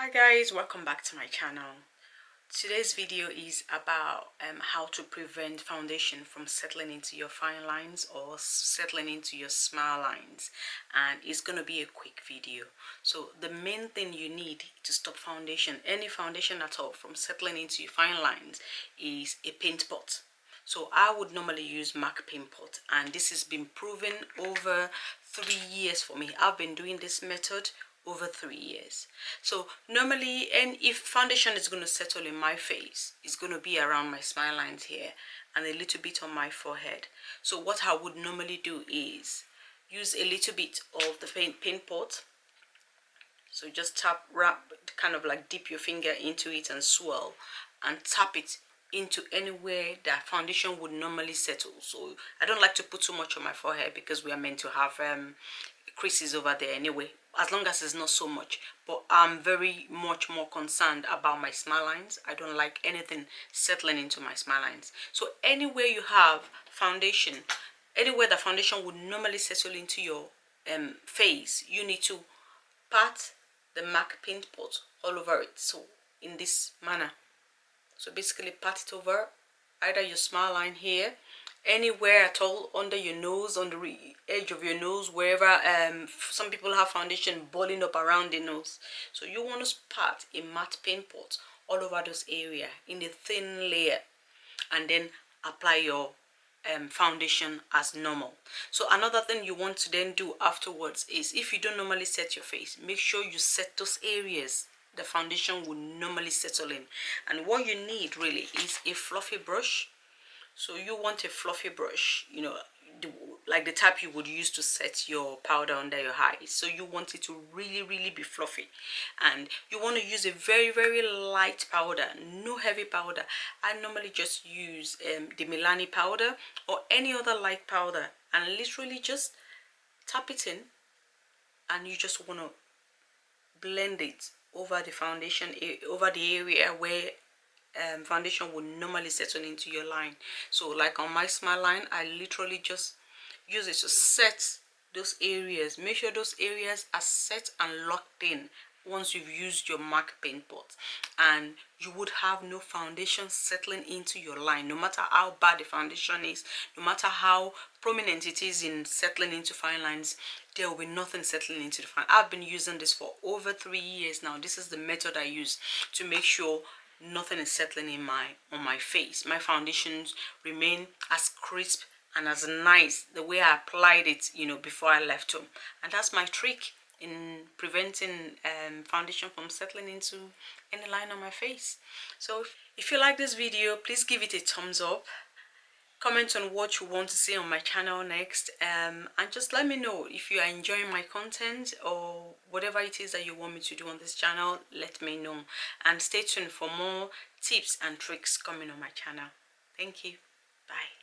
Hi guys, welcome back to my channel. Today's video is about how to prevent foundation from settling into your fine lines or settling into your smile lines, and it's going to be a quick video. So the main thing you need to stop foundation, any foundation at all, from settling into your fine lines is a paint pot. So I would normally use MAC paint pot, and this has been proven over 3 years for me. I've been doing this method over 3 years. So normally, and if foundation is going to settle in my face, it's going to be around my smile lines here and a little bit on my forehead. So what I would normally do is use a little bit of the paint pot. So just wrap, kind of like dip your finger into it and swirl and tap it into anywhere that foundation would normally settle. So I don't like to put too much on my forehead because we are meant to have creases over there anyway, as long as it's not so much. But I'm very much more concerned about my smile lines. I don't like anything settling into my smile lines. So anywhere you have foundation, anywhere the foundation would normally settle into your face, you need to pat the MAC paint pot all over it. So in this manner, so basically pat it over either your smile line here, anywhere at all, under your nose, on the edge of your nose, wherever. Some people have foundation balling up around the nose, so you want to pat a matte paint pot all over those area in a thin layer, and then apply your foundation as normal. So another thing you want to then do afterwards is, if you don't normally set your face, make sure you set those areas the foundation will normally settle in. And what you need really is a fluffy brush. So you want a fluffy brush, you know, like the type you would use to set your powder under your eyes. So you want it to really be fluffy, and you want to use a very light powder, no heavy powder. I normally just use the Milani powder or any other light powder, and literally just tap it in, and you just want to blend it over the foundation, over the area where foundation would normally settle into your line. So like on my smile line, I literally just use it to set those areas. Make sure those areas are set and locked in once you've used your MAC paint pot, and you would have no foundation settling into your line. No matter how bad the foundation is, no matter how prominent it is in settling into fine lines, there will be nothing settling into the fine. I've been using this for over 3 years now. This is the method I use to make sure nothing is settling in on my face. My foundations remain as crisp and as nice the way I applied it, you know, before I left home. And that's my trick in preventing foundation from settling into any line on my face. So if you like this video, please give it a thumbs up. Comment on what you want to see on my channel next, and just let me know if you are enjoying my content, or whatever it is that you want me to do on this channel. Let me know, and stay tuned for more tips and tricks coming on my channel. Thank you. Bye.